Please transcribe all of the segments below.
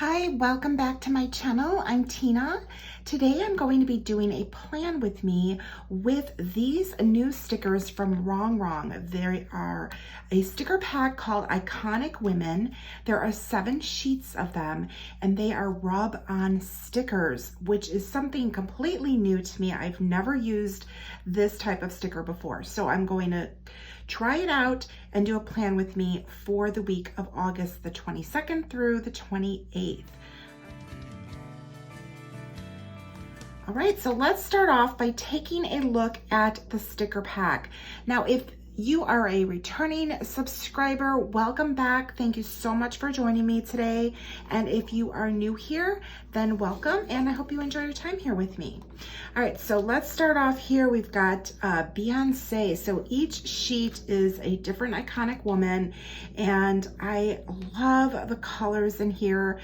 Hi, welcome back to my channel. I'm Tina. Today I'm going to be doing a plan with me with these new stickers from RONGRONG. They are a sticker pack called Iconic Women. There are 7 sheets of them and they are rub-on stickers, which is something completely new to me. I've never used this type of sticker before. So I'm going to try it out and do a plan with me for the week of August the 22nd through the 28th. All right, so let's start off by taking a look at the sticker pack. Now, if you are a returning subscriber, welcome back. Thank you so much for joining me today. And if you are new here, then welcome, and I hope you enjoy your time here with me. All right, so let's start off here. We've got Beyonce. So each sheet is a different iconic woman, and I love the colors in here.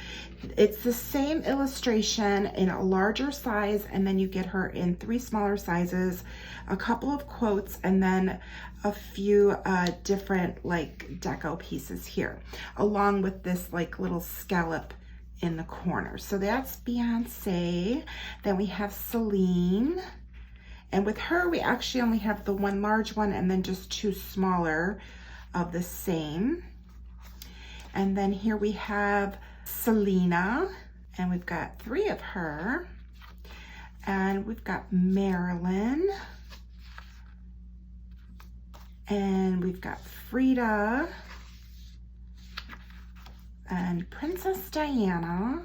It's the same illustration in a larger size, and then you get her in 3 smaller sizes, a couple of quotes, and then a few different like deco pieces here, along with this like little scallop in the corner. So that's Beyonce. Then we have Celine, and with her we actually only have the 1 large one and then just 2 smaller of the same. And then here we have Selena, and we've got 3 of her. And we've got Marilyn, and we've got Frida, and Princess Diana,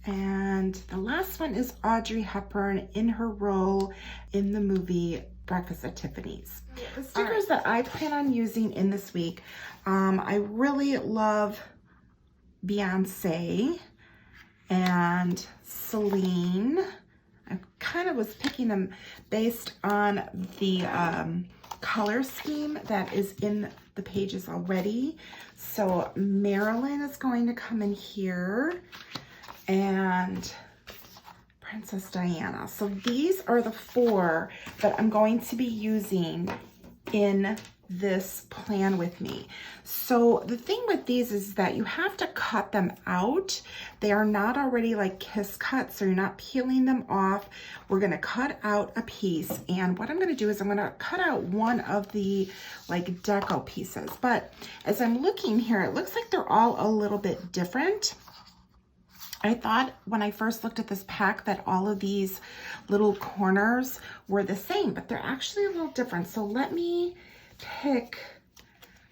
and the last one is Audrey Hepburn in her role in the movie Breakfast at Tiffany's. The stickers that I plan on using in this week, I really love Beyonce and Celine. I kind of was picking them based on the color scheme that is in the pages already. So Marilyn is going to come in here, and Princess Diana. So these are the 4 that I'm going to be using in this plan with me. So the thing with these is that you have to cut them out. They are not already like kiss cut, so you're not peeling them off. We're going to cut out a piece, and what I'm going to do is I'm going to cut out one of the like deco pieces. But as I'm looking here, it looks like they're all a little bit different. I thought when I first looked at this pack that all of these little corners were the same, but they're actually a little different. So let me pick,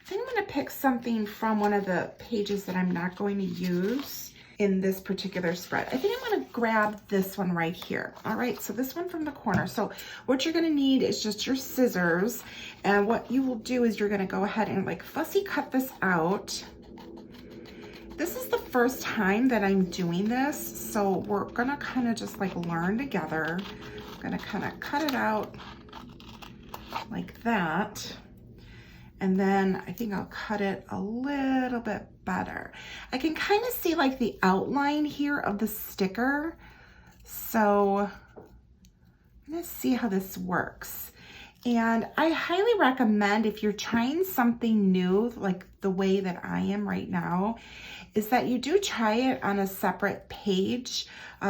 I think I'm going to pick something from one of the pages that I'm not going to use in this particular spread. I think I'm going to grab this one right here. All right, so this one from the corner. So what you're going to need is just your scissors, and what you will do is you're going to go ahead and like fussy cut this out. This is the first time that I'm doing this, so we're going to kind of just like learn together. I'm going to kind of cut it out like that. And then I think I'll cut it a little bit better. I can kind of see like the outline here of the sticker. So I'm gonna see how this works. And I highly recommend, if you're trying something new, like the way that I am right now, is that you do try it on a separate page,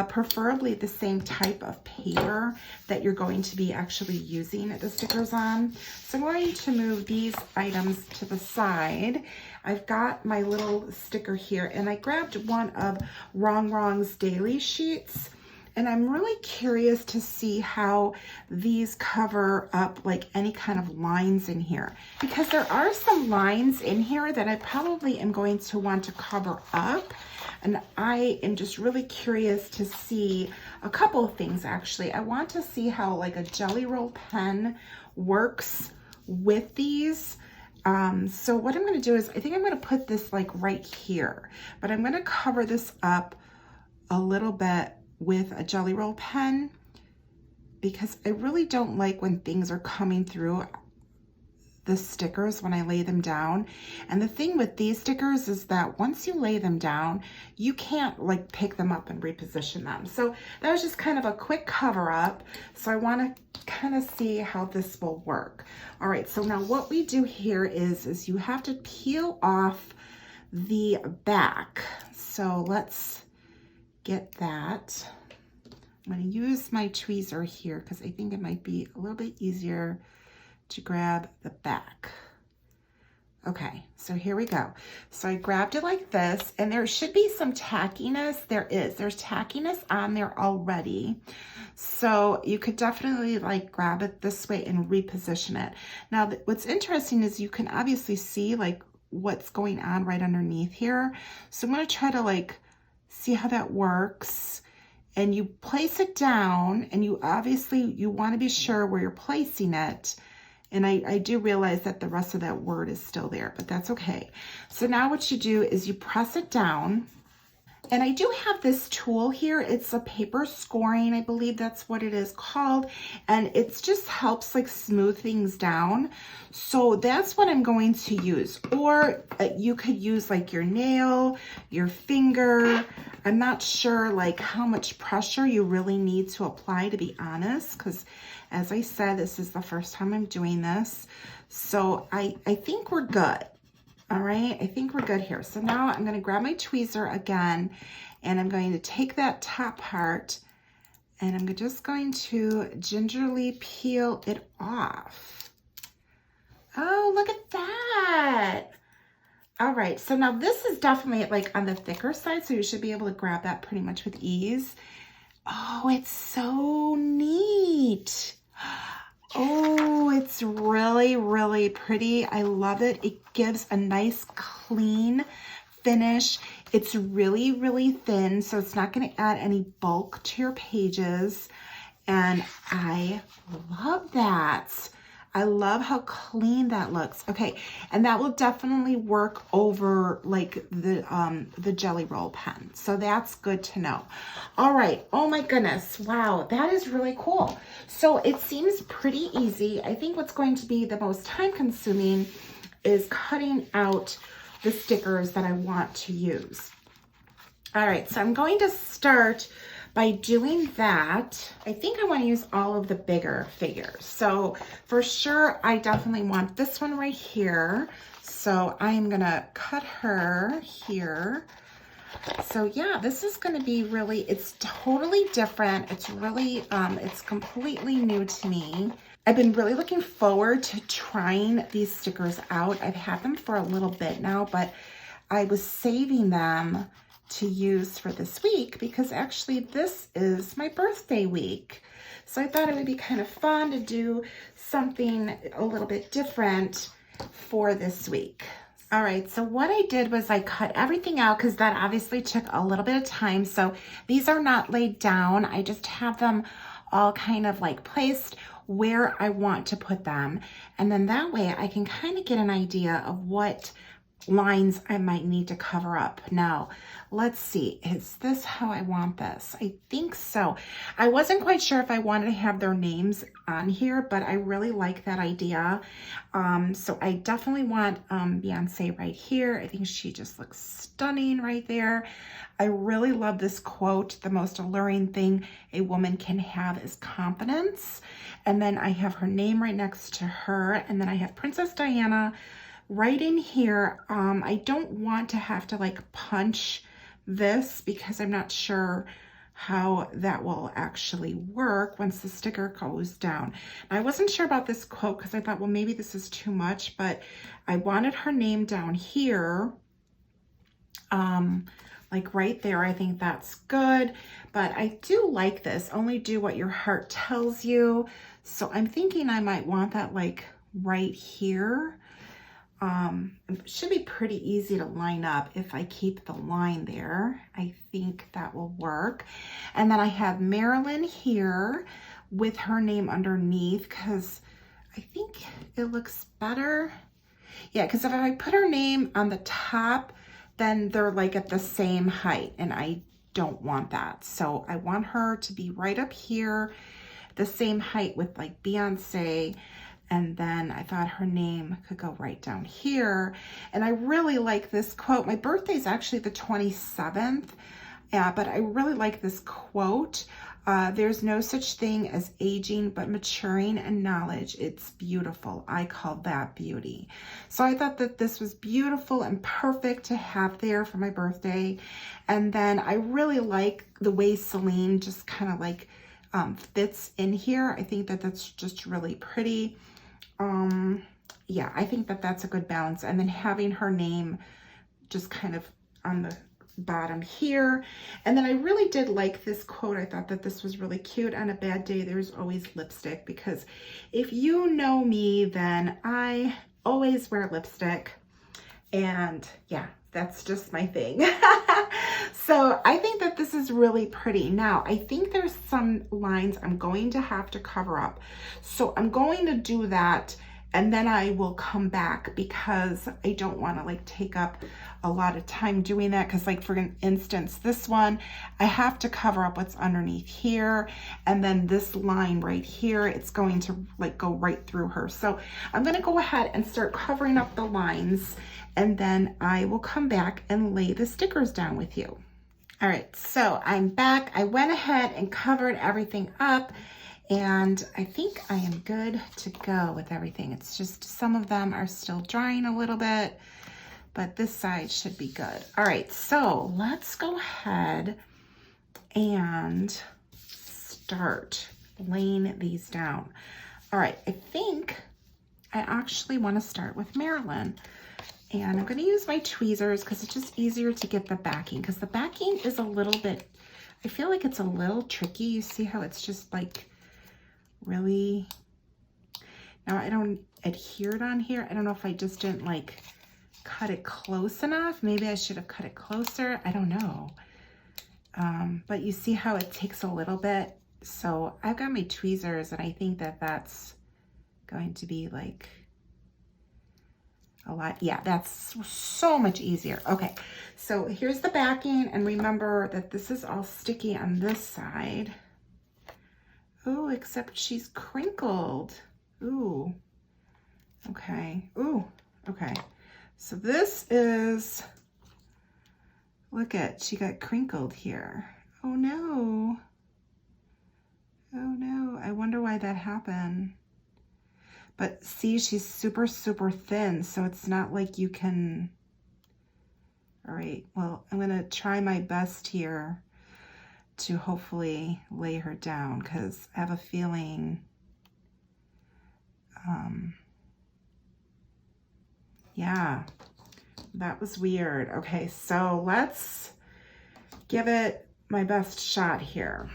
preferably the same type of paper that you're going to be actually using the stickers on. So I'm going to move these items to the side. I've got my little sticker here, and I grabbed one of RONGRONG's daily sheets. And I'm really curious to see how these cover up like any kind of lines in here, because there are some lines in here that I probably am going to want to cover up. And I am just really curious to see a couple of things actually. I want to see how like a jelly roll pen works with these. So what I'm going to do is I think I'm going to put this like right here, but I'm going to cover this up a little bit with a jelly roll pen, because I really don't like when things are coming through the stickers when I lay them down. And the thing with these stickers is that once you lay them down, you can't like pick them up and reposition them. So that was just kind of a quick cover up. So I want to kind of see how this will work. All right, so now what we do here is you have to peel off the back. So let's get that. I'm going to use my tweezer here because I think it might be a little bit easier to grab the back. Okay, so here we go. So I grabbed it like this, and there should be some tackiness. There's tackiness on there already. So you could definitely like grab it this way and reposition it. Now, what's interesting is you can obviously see like what's going on right underneath here. So I'm gonna try to like see how that works. And you place it down, and you wanna be sure where you're placing it. And I do realize that the rest of that word is still there, but that's okay. So now what you do is you press it down. And I do have this tool here. It's a paper scoring, I believe that's what it is called. And it just helps like smooth things down. So that's what I'm going to use. Or you could use like your nail, your finger. I'm not sure like how much pressure you really need to apply, to be honest, because as I said, this is the first time I'm doing this. So I think we're good. All right, I think we're good here. So now I'm going to grab my tweezer again, and I'm going to take that top part, and I'm just going to gingerly peel it off. Oh, look at that. All right, so now this is definitely like on the thicker side, so you should be able to grab that pretty much with ease. Oh, it's so neat. Oh, it's really, really pretty. I love it. It gives a nice clean finish. It's really, really thin, so it's not going to add any bulk to your pages. And I love that. I love how clean that looks. Okay, and that will definitely work over like the Jelly Roll pen. So that's good to know. All right, oh my goodness, wow, that is really cool. So it seems pretty easy. I think what's going to be the most time consuming is cutting out the stickers that I want to use. All right, so I'm going to start by doing that. I think I want to use all of the bigger figures. So for sure, I definitely want this one right here. So I am gonna cut her here. So yeah, this is gonna be really, it's totally different. It's really, it's completely new to me. I've been really looking forward to trying these stickers out. I've had them for a little bit now, but I was saving them to use for this week because actually this is my birthday week. So I thought it would be kind of fun to do something a little bit different for this week. All right, so what I did was I cut everything out because that obviously took a little bit of time. So these are not laid down. I just have them all kind of like placed where I want to put them. And then that way I can kind of get an idea of what lines I might need to cover up. Now, let's see, is this how I want this? I think so. I wasn't quite sure if I wanted to have their names on here, but I really like that idea. So I definitely want Beyonce right here. I think she just looks stunning right there. I really love this quote, the most alluring thing a woman can have is confidence. And then I have her name right next to her. And then I have Princess Diana right in here. I don't want to have to like punch this because I'm not sure how that will actually work once the sticker goes down. I wasn't sure about this quote because I thought, well, maybe this is too much, but I wanted her name down here. Like right there, I think that's good, but I do like this. Only do what your heart tells you. So I'm thinking I might want that like right here. It should be pretty easy to line up if I keep the line there. I think that will work. And then I have Marilyn here with her name underneath because I think it looks better. Yeah, because if I put her name on the top, then they're like at the same height and I don't want that. So I want her to be right up here, the same height with like Beyonce. And then I thought her name could go right down here. And I really like this quote. My birthday is actually the 27th, but I really like this quote. There's no such thing as aging, but maturing and knowledge. It's beautiful. I call that beauty. So I thought that this was beautiful and perfect to have there for my birthday. And then I really like the way Celine just kind of like fits in here. I think that that's just really pretty. Yeah, I think that that's a good balance. And then having her name just kind of on the bottom here. And then I really did like this quote. I thought that this was really cute. On a bad day, there's always lipstick, because if you know me, then I always wear lipstick. And yeah, that's just my thing. So I think that this is really pretty. Now, I think there's some lines I'm going to have to cover up. So I'm going to do that, and then I will come back, because I don't want to like take up a lot of time doing that. Because like for instance, this one, I have to cover up what's underneath here. And then this line right here, it's going to like go right through her. So I'm going to go ahead and start covering up the lines, and then I will come back and lay the stickers down with you. All right, so I'm back. I went ahead and covered everything up, and I think I am good to go with everything. It's just some of them are still drying a little bit, but this side should be good. All right, so let's go ahead and start laying these down. All right, I think I actually want to start with Marilyn. And I'm going to use my tweezers because it's just easier to get the backing, because the backing is a little bit, I feel like it's a little tricky. You see how it's just like really, now I don't adhere it on here. I don't know if I just didn't like cut it close enough. Maybe I should have cut it closer. I don't know. But you see how it takes a little bit. So I've got my tweezers, and I think that that's going to be like a lot. Yeah, that's so much easier. Okay, so here's the backing, and remember that this is all sticky on this side. Oh, except she's crinkled. Ooh, okay. Ooh, okay. So this is, look at, she got crinkled here. Oh no. Oh no, I wonder why that happened. But see, she's super, super thin, so it's not like you can, all right, well, I'm gonna try my best here to hopefully lay her down, because I have a feeling, yeah, that was weird. Okay, so let's give it my best shot here.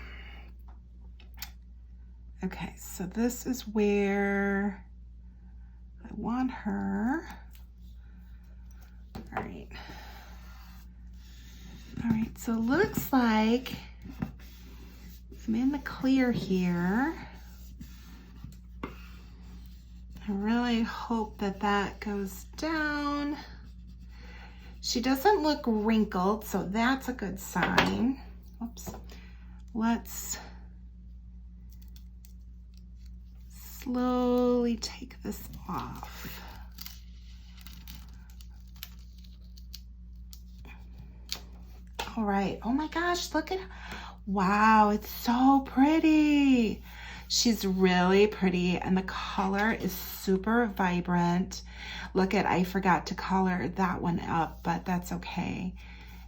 Okay, so this is where I want her. All right. All right, so it looks like I'm in the clear here. I really hope that that goes down. She doesn't look wrinkled, so that's a good sign. Oops. Let's slowly take this off. All right. Oh my gosh, look at, wow, it's so pretty. She's really pretty, and the color is super vibrant. Look at, I forgot to color that one up, but that's okay.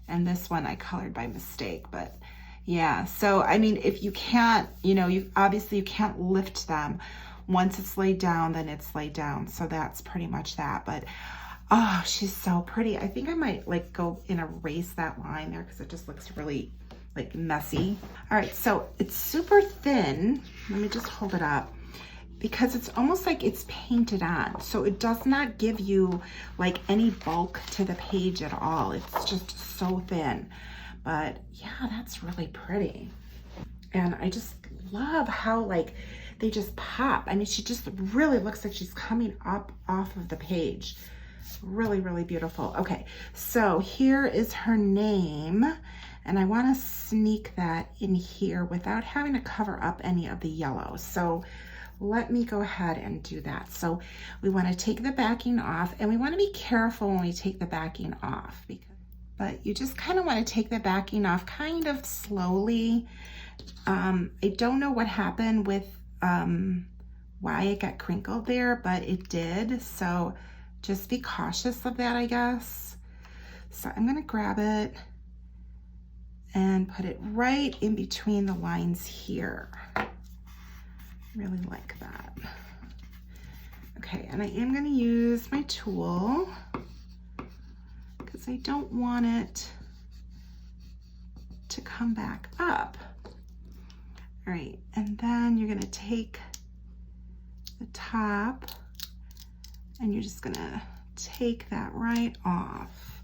And this one I colored by mistake, but yeah. So, I mean, if you can't, you know, you obviously you can't lift them. Once it's laid down, then it's laid down. So that's pretty much that. But oh, she's so pretty. I think I might like go and erase that line there, because it just looks really like messy. All right, so it's super thin. Let me just hold it up, because it's almost like it's painted on. So it does not give you like any bulk to the page at all. It's just so thin. But yeah, that's really pretty. And I just love how like they just pop. I mean, she just really looks like she's coming up off of the page. Really, really beautiful. Okay, so here is her name, and I want to sneak that in here without having to cover up any of the yellow. So let me go ahead and do that. So we want to take the backing off, and we want to be careful when we take the backing off, but you just kind of want to take the backing off kind of slowly, I don't know what happened with why it got crinkled there, but it did. So just be cautious of that, I guess. So I'm gonna grab it and put it right in between the lines here. Really like that. Okay, and I am gonna use my tool because I don't want it to come back up. All right, and then you're gonna take the top and you're just gonna take that right off.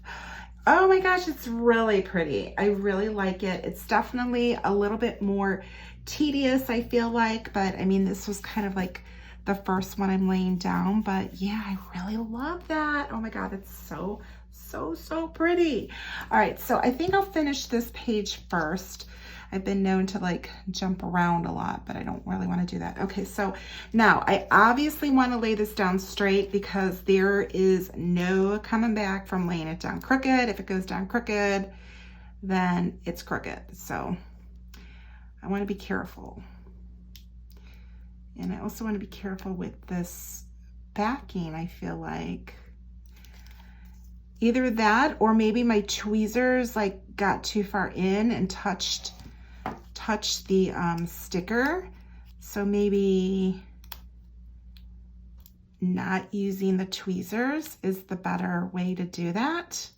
Oh my gosh, it's really pretty. I really like it. It's definitely a little bit more tedious, I feel like, but I mean, this was kind of like the first one I'm laying down, but yeah, I really love that. Oh my God, it's so pretty. All right, so I think I'll finish this page first. I've been known to like jump around a lot, but I don't really want to do that. Okay, so now I obviously want to lay this down straight because there is no coming back from laying it down crooked. If it goes down crooked, then it's crooked. So I want to be careful. And I also want to be careful with this backing, I feel like. Either that or maybe my tweezers like got too far in and touched the sticker. So maybe not using the tweezers is the better way to do that.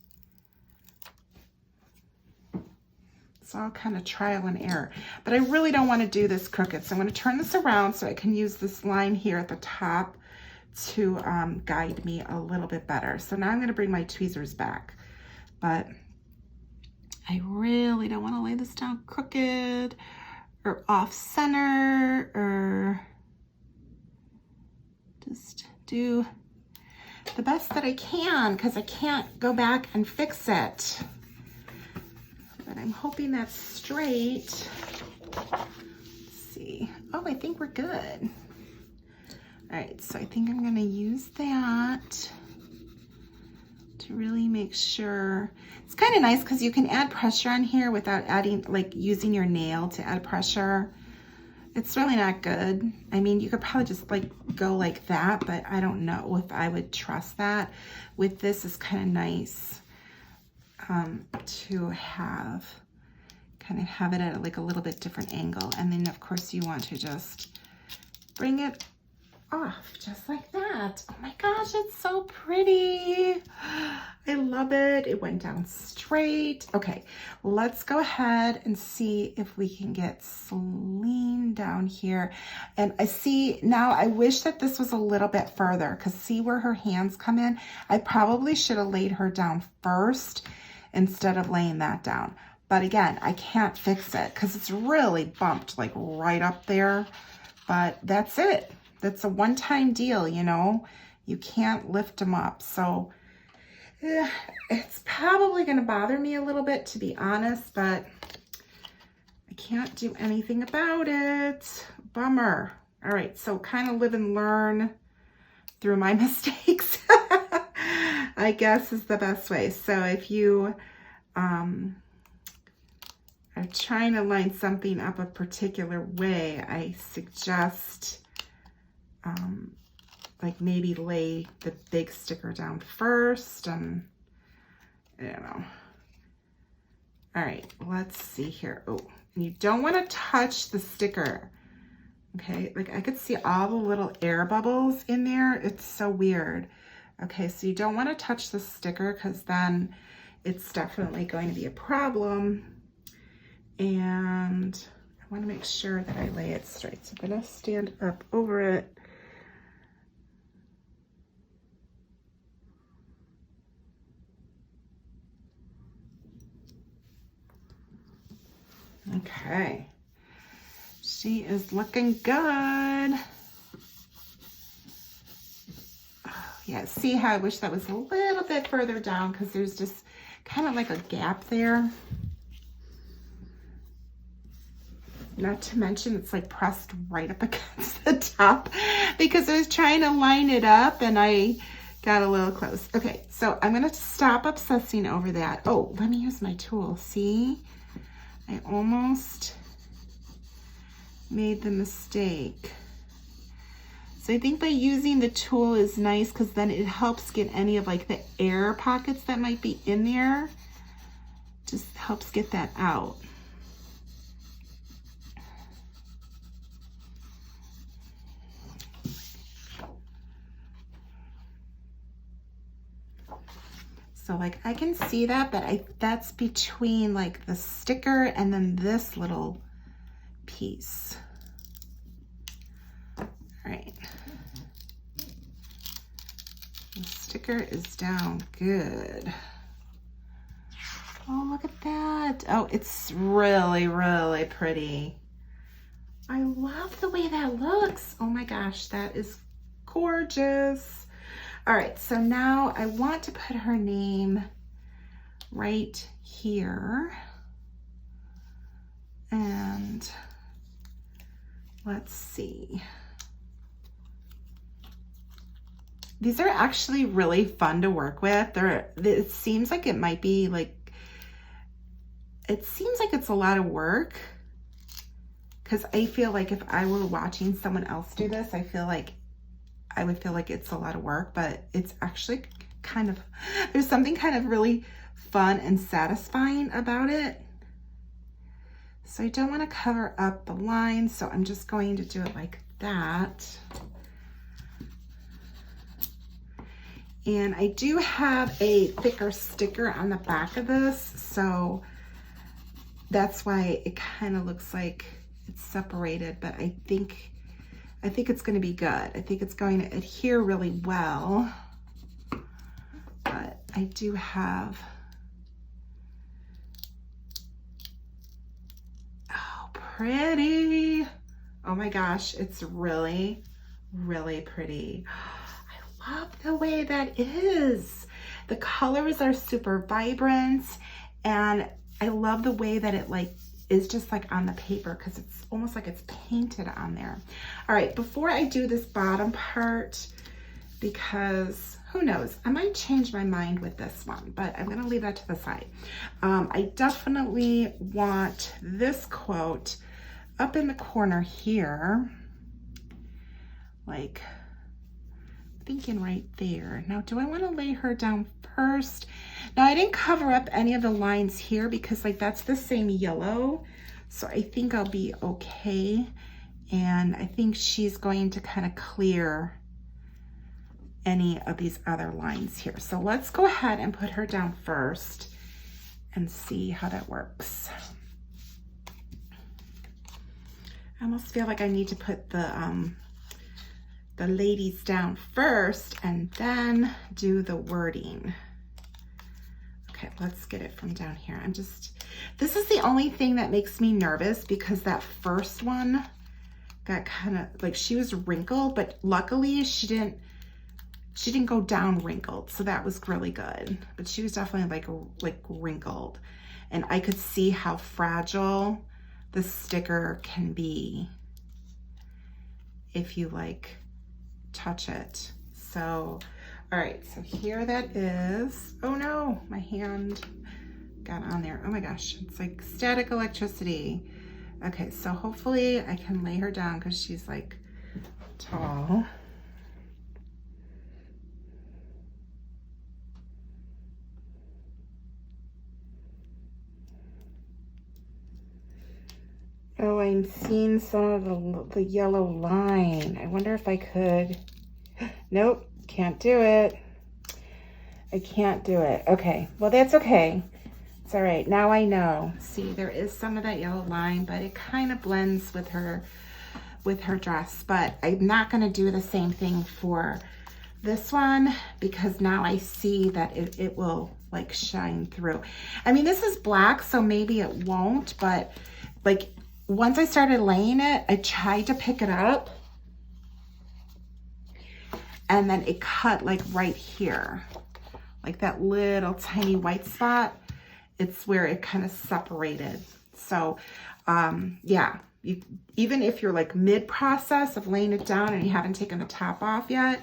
It's all kind of trial and error, but I really don't want to do this crooked. So I'm going to turn this around so I can use this line here at the top to guide me a little bit better. So now I'm going to bring my tweezers back, but I really don't want to lay this down crooked or off center, or just do the best that I can because I can't go back and fix it. But I'm hoping that's straight. Let's see. Oh, I think we're good. All right, so I think I'm gonna use that to really make sure. It's kind of nice because you can add pressure on here without adding, like using your nail to add pressure. It's really not good. I mean, you could probably just like go like that, but I don't know if I would trust that. With this, it's kind of nice to have it at like a little bit different angle. And then of course you want to just bring it off just like that. Oh my gosh, it's so pretty. I love it. It went down straight. Okay, let's go ahead and see if we can get Celine down here. And I see now, I wish that this was a little bit further because see where her hands come in? I probably should have laid her down first instead of laying that down. But again, I can't fix it because it's really bumped like right up there. But that's it. That's a one-time deal, you know. You can't lift them up. So it's probably going to bother me a little bit, to be honest, but I can't do anything about it. Bummer. All right, so kind of live and learn through my mistakes, I guess is the best way. So if you are trying to line something up a particular way, I suggest like maybe lay the big sticker down first, and I don't know. All right, let's see here. Oh, and you don't want to touch the sticker. Okay, like I could see all the little air bubbles in there. It's so weird. Okay, so you don't want to touch the sticker because then it's definitely going to be a problem. And I want to make sure that I lay it straight. So I'm going to stand up over it. Okay, she is looking good. Oh, yeah, see how I wish that was a little bit further down because there's just kind of like a gap there. Not to mention it's like pressed right up against the top because I was trying to line it up and I got a little close. Okay, so I'm gonna stop obsessing over that. Oh, let me use my tool, see? I almost made the mistake. So I think by using the tool is nice because then it helps get any of like the air pockets that might be in there. Just helps get that out. So like I can see that, but that's between like the sticker and then this little piece. All right. The sticker is down good. Oh, look at that. Oh, it's really, really pretty. I love the way that looks. Oh my gosh, that is gorgeous. All right, so now I want to put her name right here. And let's see. These are actually really fun to work with. It seems like it might be like, it seems like it's a lot of work because I feel like if I were watching someone else do this, I would feel like it's a lot of work, but it's actually kind of, there's something kind of really fun and satisfying about it. So I don't want to cover up the lines, so I'm just going to do it like that. And I do have a thicker sticker on the back of this, so that's why it kind of looks like it's separated, but I think it's going to be good. I think it's going to adhere really well, but I do have, oh, pretty. Oh my gosh, it's really, really pretty. I love the way that is. The colors are super vibrant, and I love the way that it like is just like on the paper because it's almost like it's painted on there. All right, before I do this bottom part, because who knows, I might change my mind with this one, but I'm gonna leave that to the side. I definitely want this quote up in the corner here, like thinking right there. Now, do I want to lay her down first? Now, I didn't cover up any of the lines here because like that's the same yellow. So I think I'll be okay. And I think she's going to kind of clear any of these other lines here. So let's go ahead and put her down first and see how that works. I almost feel like I need to put the ladies down first and then do the wording. Okay, let's get it from down here. This is the only thing that makes me nervous because that first one got kind of like, she was wrinkled, but luckily she didn't go down wrinkled. So that was really good, but she was definitely like wrinkled, and I could see how fragile the sticker can be if you like touch it. So, all right, so here that is. Oh no, my hand got on there. Oh my gosh, it's like static electricity. Okay, so hopefully I can lay her down because she's like tall. Oh, I'm seeing some of the yellow line. I wonder if I could. Nope, can't do it. I can't do it. Okay, well, that's okay. It's all right. Now I know. See, there is some of that yellow line, but it kind of blends with her dress. But I'm not going to do the same thing for this one because now I see that it will like shine through. I mean, this is black, so maybe it won't, but like once I started laying it, I tried to pick it up and then it cut like right here, like that little tiny white spot. It's where it kind of separated. So yeah, even if you're like mid-process of laying it down and you haven't taken the top off yet,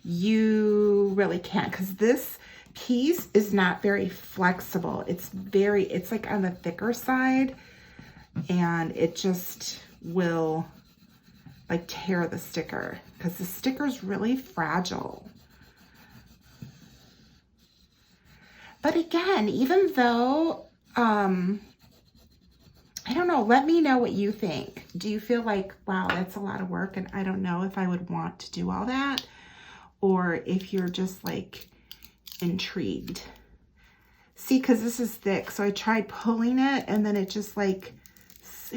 you really can't, because this piece is not very flexible. It's like on the thicker side, and it just will like tear the sticker, because the sticker is really fragile. But again, even though, I don't know, let me know what you think. Do you feel like, wow, that's a lot of work and I don't know if I would want to do all that? Or if you're just like intrigued. See, because this is thick, so I tried pulling it and then it just like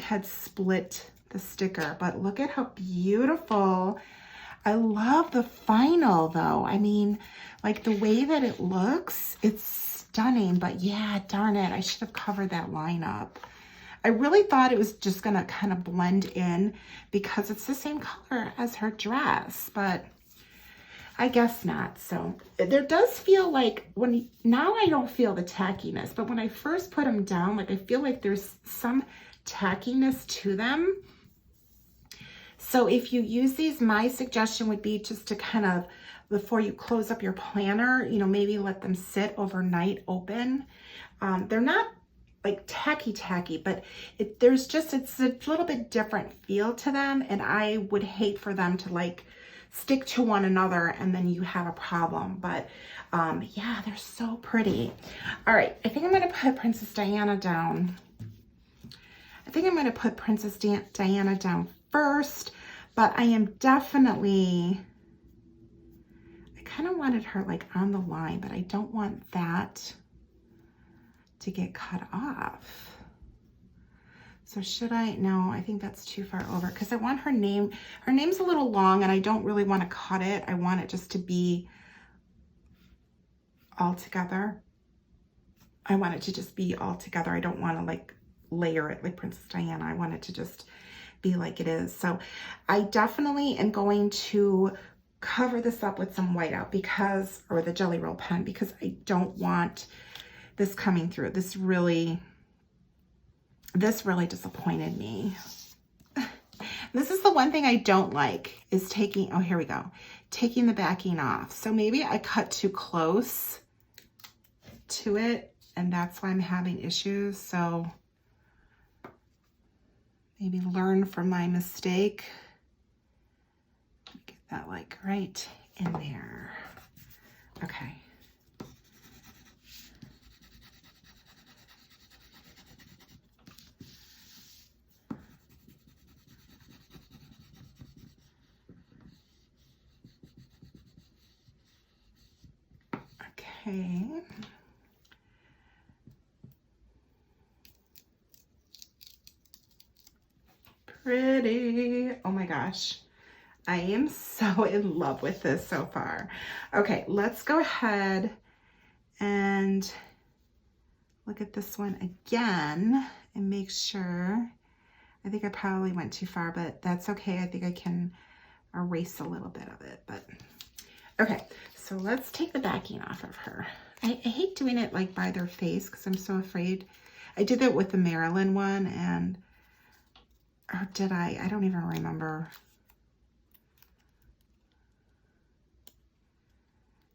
had split the sticker. But look at how beautiful. I love the final though. I mean, like the way that it looks, it's stunning. But yeah, darn it, I should have covered that line up. I really thought it was just gonna kind of blend in because it's the same color as her dress, but I guess not. So there does feel like now I don't feel the tackiness, but when I first put them down, like I feel like there's some tackiness to them. So if you use these, my suggestion would be just to kind of, before you close up your planner, you know, maybe let them sit overnight open. They're not like tacky, but it's a little bit different feel to them. And I would hate for them to like stick to one another and then you have a problem. But yeah, they're so pretty. All right, I think I'm gonna put Princess Diana down. I think I'm gonna put Princess Diana down first, but I am definitely, I kind of wanted her like on the line, but I don't want that to get cut off. So should I? No, I think that's too far over because I want her name. Her name's a little long and I don't really want to cut it. I want it just to be all together. I want it to just be all together. I don't want to like layer it like Princess Diana. I want it to just be like it is. So I definitely am going to cover this up with some whiteout because, or the Jelly Roll pen, because I don't want this coming through. This really disappointed me. This is the one thing I don't like is taking, oh, here we go, taking the backing off. So maybe I cut too close to it and that's why I'm having issues. So maybe learn from my mistake. Get that like right in there. Okay. Okay. Pretty. Oh my gosh. I am so in love with this so far. Okay, let's go ahead and look at this one again and make sure. I think I probably went too far, but that's okay. I think I can erase a little bit of it, but okay. So let's take the backing off of her. I hate doing it like by their face because I'm so afraid. I did that with the Marilyn one and, or did I? I don't even remember.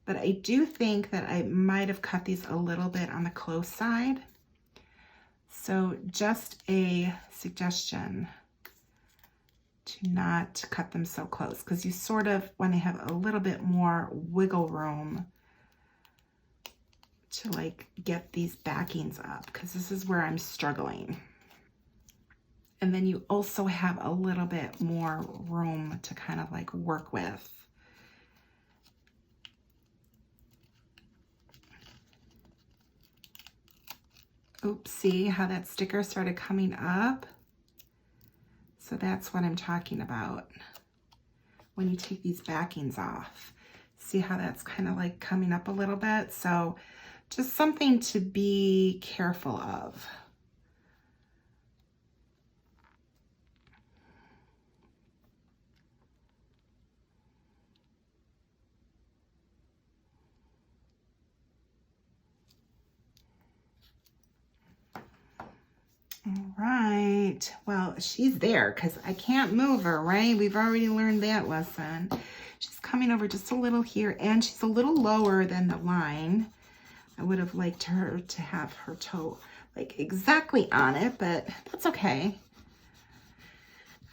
But I do think that I might have cut these a little bit on the close side. So just a suggestion to not cut them so close because you sort of want to have a little bit more wiggle room to like get these backings up because this is where I'm struggling. And then you also have a little bit more room to kind of like work with. Oops, see how that sticker started coming up? So that's what I'm talking about when you take these backings off. See how that's kind of like coming up a little bit? So just something to be careful of. All right, well, she's there because I can't move her, right? We've already learned that lesson. She's coming over just a little here, and she's a little lower than the line. I would have liked her to have her toe like exactly on it, but that's okay.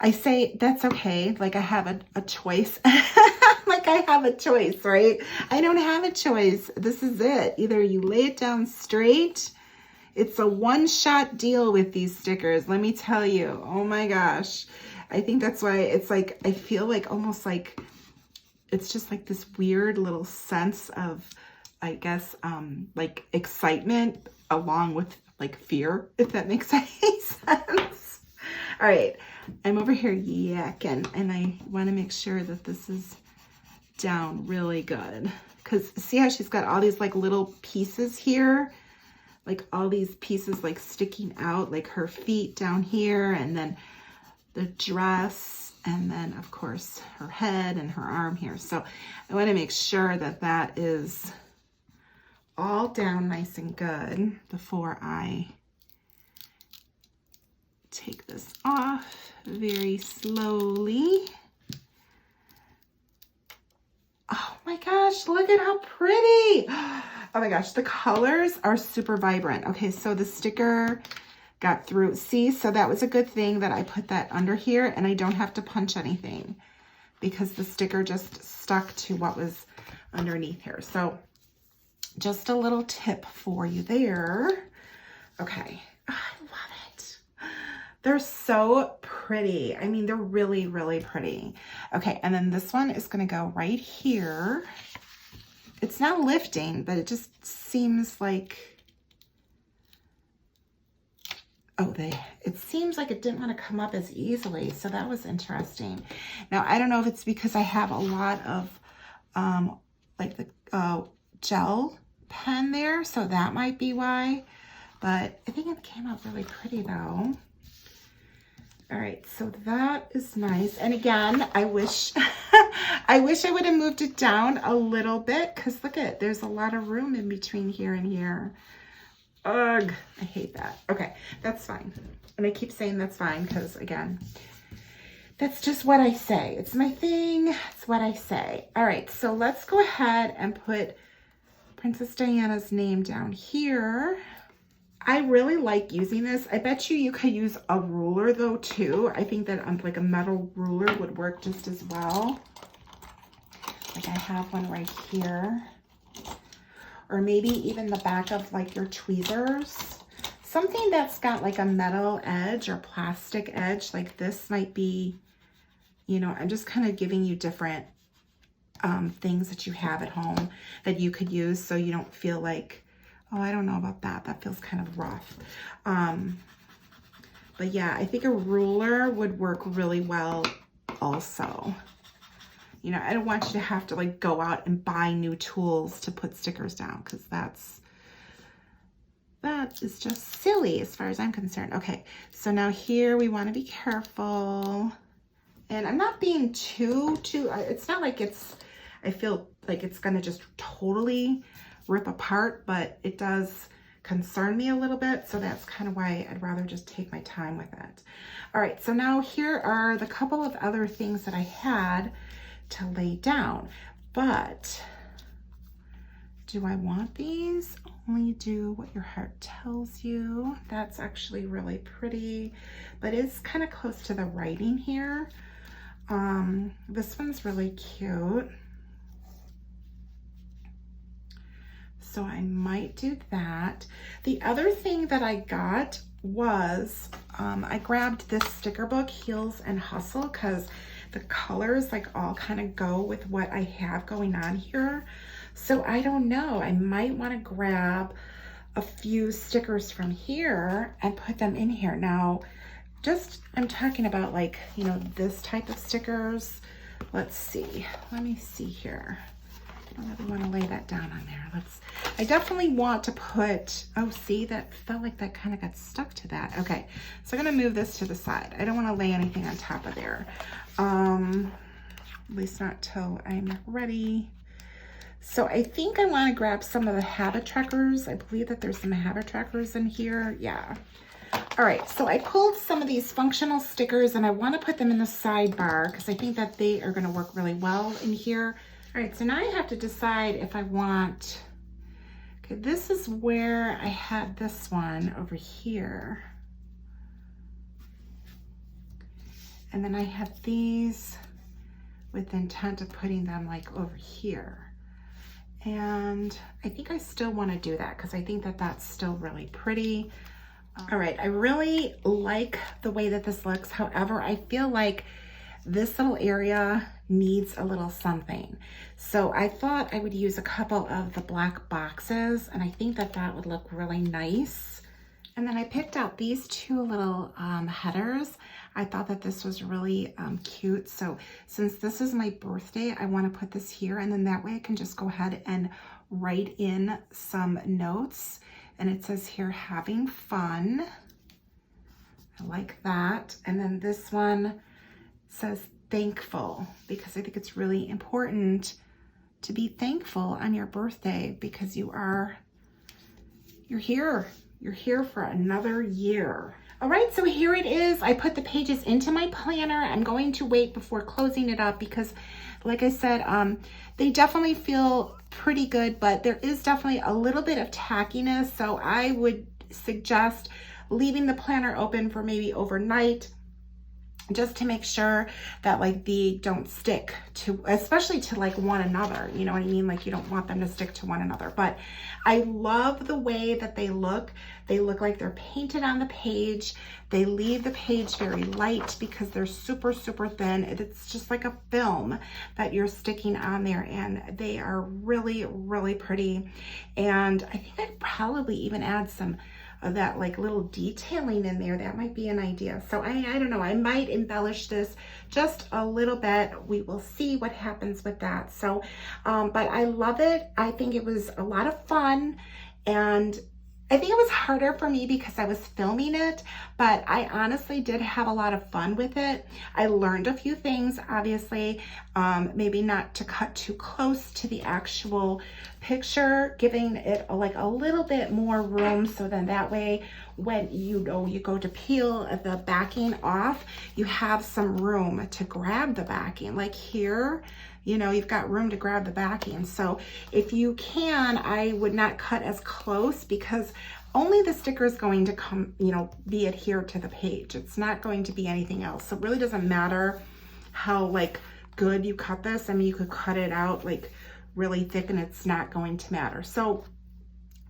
I say that's okay. Like I have a choice. Like I have a choice, right? I don't have a choice. This is it. Either you lay it down straight. It's a one-shot deal with these stickers. Let me tell you. Oh my gosh. I think that's why it's like, I feel like almost like, it's just like this weird little sense of, I guess, like excitement along with like fear, if that makes any sense. All right. I'm over here yakking, and I want to make sure that this is down really good, because see how she's got all these like little pieces here, like all these pieces like sticking out, like her feet down here, and then the dress, and then of course her head and her arm here. So I want to make sure that that is all down nice and good before I take this off very slowly. Oh my gosh, look at how pretty. Oh my gosh, the colors are super vibrant. Okay, so the sticker got through. See, so that was a good thing that I put that under here and I don't have to punch anything because the sticker just stuck to what was underneath here. So just a little tip for you there. Okay, oh, I love it. They're so pretty. I mean, they're really, really pretty. Okay, and then this one is going to go right here. It's not lifting, but it just seems like, oh, it seems like it didn't want to come up as easily. So that was interesting. Now, I don't know if it's because I have a lot of like the gel pen there. So that might be why. But I think it came out really pretty though. All right, so that is nice. And again, I wish I wish I would have moved it down a little bit, because look at, there's a lot of room in between here and here. Ugh, I hate that. Okay, that's fine. And I keep saying that's fine because, again, that's just what I say. It's my thing. It's what I say. All right, so let's go ahead and put Princess Diana's name down here. I really like using this. I bet you could use a ruler though too. I think that like a metal ruler would work just as well. Like I have one right here. Or maybe even the back of like your tweezers. Something that's got like a metal edge or plastic edge, like this might be, you know, I'm just kind of giving you different things that you have at home that you could use so you don't feel like, oh, I don't know about that. That feels kind of rough. But yeah, I think a ruler would work really well also. You know, I don't want you to have to like go out and buy new tools to put stickers down, because that is just silly as far as I'm concerned. Okay, so now here we want to be careful. And I'm not being too, it's not like I feel like it's going to just totally rip apart, but it does concern me a little bit. So that's kind of why I'd rather just take my time with it. All right, so now here are the couple of other things that I had to lay down, but do I want these? Only do what your heart tells you. That's actually really pretty, but it's kind of close to the writing here. This one's really cute. So I might do that. The other thing that I got was, I grabbed this sticker book, Heels and Hustle, because the colors like all kind of go with what I have going on here. So I don't know, I might want to grab a few stickers from here and put them in here. Now, I'm talking about like, you know, this type of stickers. Let's see, let me see here. I don't really want to lay that down on there. I definitely want to put, oh, see, that felt like that kind of got stuck to that. Okay, so I'm going to move this to the side. I don't want to lay anything on top of there. At least not till I'm ready. So I think I want to grab some of the habit trackers. I believe that there's some habit trackers in here. Yeah. All right, so I pulled some of these functional stickers and I want to put them in the sidebar because I think that they are going to work really well in here. All right, so now I have to decide if I want, okay, this is where I had this one over here. And then I have these with the intent of putting them like over here. And I think I still want to do that because I think that that's still really pretty. All right, I really like the way that this looks. However, I feel like this little area needs a little something. So I thought I would use a couple of the black boxes, and I think that that would look really nice. And then I picked out these two little headers. I thought that this was really cute. So since this is my birthday, I want to put this here, and then that way I can just go ahead and write in some notes. And it says here, having fun. I like that. And then this one says thankful, because I think it's really important to be thankful on your birthday because you're here for another year. All right, so here it is. I put the pages into my planner. I'm going to wait before closing it up because, like I said, they definitely feel pretty good, but there is definitely a little bit of tackiness. So I would suggest leaving the planner open for maybe overnight, just to make sure that like they don't stick to, especially to like one another, you know what I mean? Like you don't want them to stick to one another, but I love the way that they look. They look like they're painted on the page. They leave the page very light because they're super, super thin. It's just like a film that you're sticking on there, and they are really, really pretty. And I think I'd probably even add some of that like little detailing in there. That might be an idea. So I don't know, I might embellish this just a little bit. We will see what happens with that. So but I love it. I think it was a lot of fun, and I think it was harder for me because I was filming it, but I honestly did have a lot of fun with it. I learned a few things, obviously, maybe not to cut too close to the actual picture, giving it like a little bit more room, so then that way when you go to peel the backing off, you have some room to grab the backing. Like here, you know, you've got room to grab the backing. So if you can, I would not cut as close because only the sticker is going to come, you know, be adhered to the page. It's not going to be anything else. So it really doesn't matter how like good you cut this. I mean, you could cut it out like really thick and it's not going to matter. So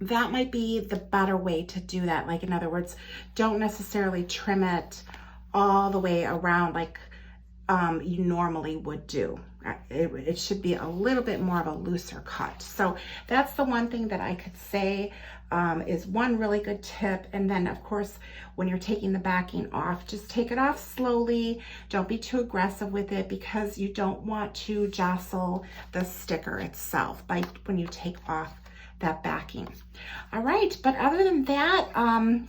that might be the better way to do that. Like, in other words, don't necessarily trim it all the way around like you normally would do. It should be a little bit more of a looser cut. So that's the one thing that I could say is one really good tip. And then of course, when you're taking the backing off, just take it off slowly. Don't be too aggressive with it because you don't want to jostle the sticker itself when you take off that backing. All right, but other than that,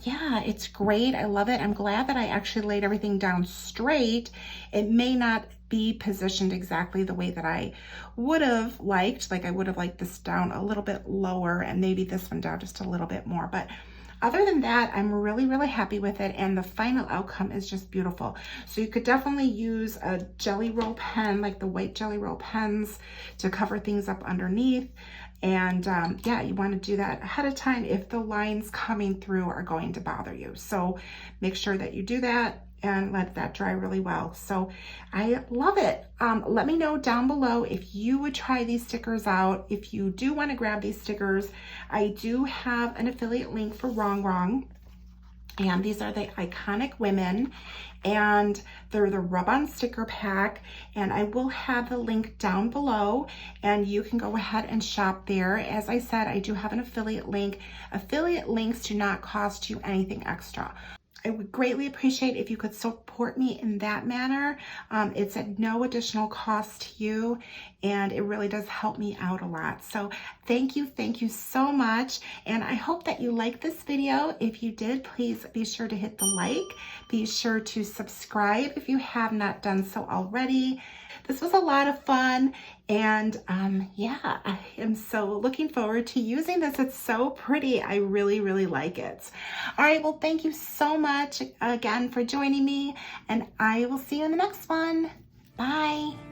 yeah, it's great. I love it. I'm glad that I actually laid everything down straight. It may not be positioned exactly the way that I would have liked. Like I would have liked this down a little bit lower and maybe this one down just a little bit more. But other than that, I'm really, really happy with it. And the final outcome is just beautiful. So you could definitely use a jelly roll pen, like the white jelly roll pens, to cover things up underneath. And yeah, you want to do that ahead of time if the lines coming through are going to bother you. So make sure that you do that and let that dry really well. So I love it. Let me know down below if you would try these stickers out. If you do want to grab these stickers, I do have an affiliate link for RONGRONG. And these are the Iconic Women, and they're the rub-on sticker pack, and I will have the link down below and you can go ahead and shop there. As I said, I do have an affiliate link. Affiliate links do not cost you anything extra. I would greatly appreciate if you could support me in that manner. It's at no additional cost to you, and it really does help me out a lot. So thank you so much. And I hope that you liked this video. If you did, please be sure to hit the like. Be sure to subscribe if you have not done so already. This was a lot of fun, and yeah, I am so looking forward to using this. It's so pretty. I really, really like it. All right, well, thank you so much again for joining me, and I will see you in the next one. Bye.